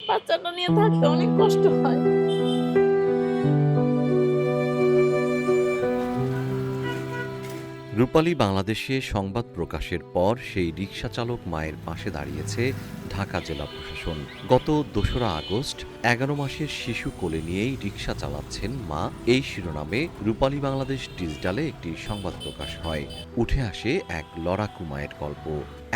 বাচ্চাটা নিয়ে থাকতে অনেক কষ্ট হয়। রূপালী বাংলাদেশে সংবাদ প্রকাশের পর সেই রিকশাচালক মায়ের পাশে দাঁড়িয়েছে ঢাকা জেলা প্রশাসন। গত ২রা আগস্ট ১১ মাসের শিশু কোলে নিয়েই রিকশা চালাচ্ছেন মা, এই শিরোনামে রূপালী বাংলাদেশ ডিজিটালে একটি সংবাদ প্রকাশ হয়। উঠে আসে এক লড়াকু মায়ের গল্প।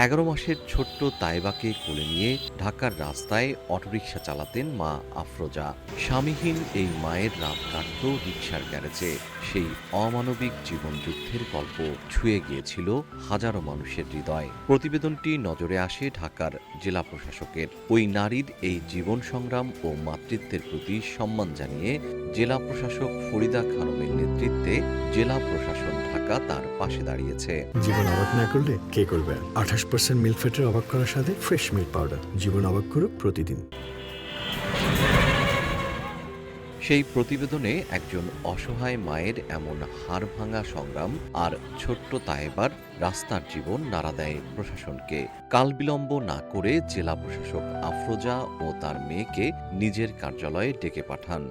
১১ মাসের ছোট্ট তাইবাকে কোলে নিয়ে ঢাকার রাস্তায় অটোরিকশা চালাতেন মা আফরোজা। স্বামীহীন এই মায়ের রাত কাটত রিকশার গ্যারেজে। সেই অমানবিক জীবনযুদ্ধের গল্প ছুঁয়ে গিয়েছিল হাজারো মানুষের হৃদয়। প্রতিবেদনটি নজরে আসে ঢাকার জেলা প্রশাসকের। ওই নারীর এই জীবন সংগ্রাম ও মাতৃত্বের প্রতি সম্মান জানিয়ে জেলা প্রশাসক ফরিদা খানমের নেতৃত্বে জেলা প্রশাসন ঢাকা তার পাশে দাঁড়িয়েছে। জীবন অবাক না করলে কে করবে? 28% মিল্ক ফ্যাটের অবাক করার সাথে ফ্রেশ মিল্ক পাউডার। জীবন অবাক করুক প্রতিদিন। সেই প্রতিবেদনে একজন অসহায় মায়ের এমন হাড়ভাঙা সংগ্রাম আর ছোট্ট তায়েবার রাস্তার জীবন নাড়া দেয় প্রশাসনকে। কালবিলম্ব না করে জেলা প্রশাসক আফরোজা ও তার মেয়েকে নিজের কার্যালয়ে ডেকে পাঠান।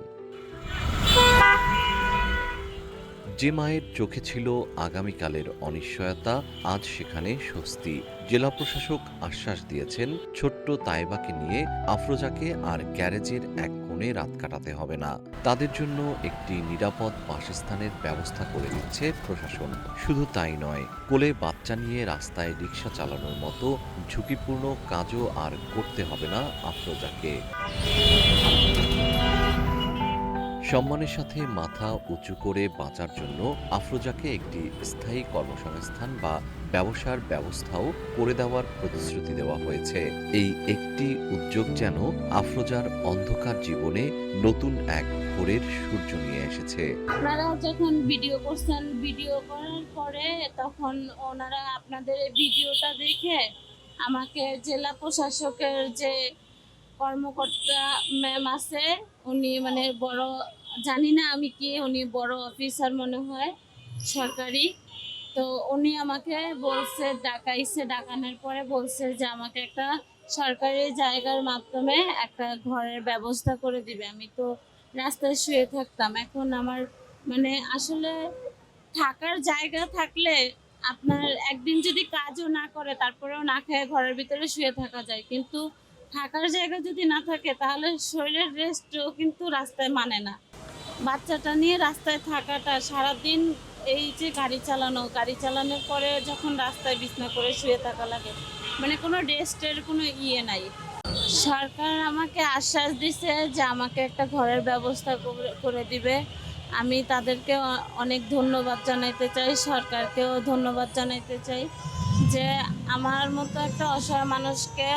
যে মায়ের চোখে ছিল আগামীকালের অনিশ্চয়তা, আজ সেখানে স্বস্তি। জেলা প্রশাসক আশ্বাস দিয়েছেন, ছোট্ট তাইবাকে নিয়ে আফরোজাকে আর গ্যারেজের এক কোণে রাত কাটাতে হবে না। তাদের জন্য একটি নিরাপদ বাসস্থানের ব্যবস্থা করে দিচ্ছে প্রশাসন। শুধু তাই নয়, কোলে বাচ্চা নিয়ে রাস্তায় রিকশা চালানোর মতো ঝুঁকিপূর্ণ কাজও আর করতে হবে না আফরোজাকে। সম্মানের সাথে মাথা উঁচু করে বাঁচার জন্য আফরোজাকে একটি স্থায়ী কর্মসংস্থান বা ব্যবসার ব্যবস্থাও করে দেওয়ার প্রতিশ্রুতি দেওয়া হয়েছে। এই একটি উদ্যোগ যেন আফরোজার অন্ধকার জীবনে নতুন এক ভোরের সূর্য নিয়ে এসেছে। আপনারা যখন ভিডিও করছেন, ভিডিও করার পরে তখন ওনারা আপনাদের এই ভিডিওটা দেখে আমাকে জেলা প্রশাসকের যে কর্মকর্তা ম্যাম আছে, উনি মানে বড়, জানি না আমি কি, উনি বড় অফিসার মনে হয় সরকারি। তো উনি আমাকে বলছে, ডাকানোর পরে বলছে যে আমাকে একটা সরকারি জায়গার মাধ্যমে একটা ঘরের ব্যবস্থা করে দিবে। আমি তো রাস্তায় শুয়ে থাকতাম। এখন আমার মানে আসলে থাকার জায়গা থাকলে আপনার একদিন যদি কাজও না করে তারপরেও না খেয়ে ঘরের ভিতরে শুয়ে থাকা যায়, কিন্তু থাকার জায়গা যদি না থাকে তাহলে শরীরের রেস্টও কিন্তু রাস্তায় মানে না। বাচ্চাটা নিয়ে রাস্তায় থাকাটা সারাদিন, এই যে গাড়ি চালানোর পরে যখন রাস্তায় বিছনা করে শুয়ে থাকা লাগে, মানে কোনো রেস্টের কোনো নাই। সরকার আমাকে আশ্বাস দিছে যে আমাকে একটা ঘরের ব্যবস্থা করে দিবে। আমি তাদেরকে অনেক ধন্যবাদ জানাইতে চাই, সরকারকেও ধন্যবাদ জানাইতে চাই যে আমার মতো একটা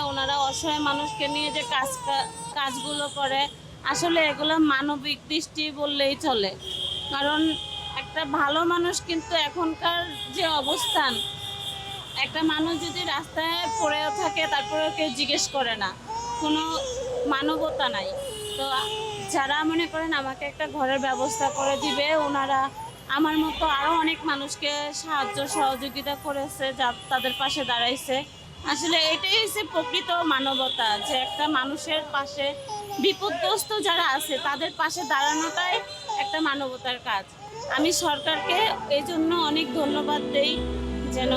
ওনারা অসহায় মানুষকে নিয়ে যে কাজগুলো করে, আসলে এগুলো মানবিক দৃষ্টি বললেই চলে। কারণ একটা ভালো মানুষ কিন্তু এখনকার যে অবস্থান, একটা মানুষ যদি রাস্তায় পড়েও থাকে তারপরেও কেউ জিজ্ঞেস করে না, কোনো মানবতা নাই। তো যারা মনে করেন আমাকে একটা ঘরের ব্যবস্থা করে দিবে, ওনারা আমার মতো আরও অনেক মানুষকে সাহায্য সহযোগিতা করেছে, যা তাদের পাশে দাঁড়াইছে। আসলে এটাই হচ্ছে প্রকৃত মানবতা, যে একটা মানুষের পাশে, বিপদগ্রস্ত যারা আছে তাদের পাশে দাঁড়ানোটাই একটা মানবতার কাজ। আমি সরকারকে এই জন্য অনেক ধন্যবাদ দেই, যেন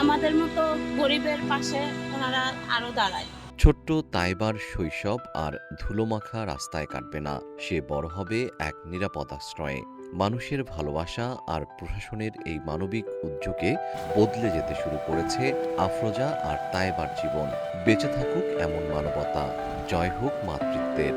আমাদের মতো গরিবের পাশে ওনারা আরও দাঁড়ায়। ছোট্ট তাইবার শৈশব আর ধুলোমাখা রাস্তায় কাটবে না, সে বড় হবে এক নিরাপদ আশ্রয়ে। মানুষের ভালোবাসা আর প্রশাসনের এই মানবিক উদ্যোগে বদলে যেতে শুরু করেছে আফরোজা আর তাইবার জীবন। বেঁচে থাকুক এমন মানবতা, জয় হোক মাতৃত্বের।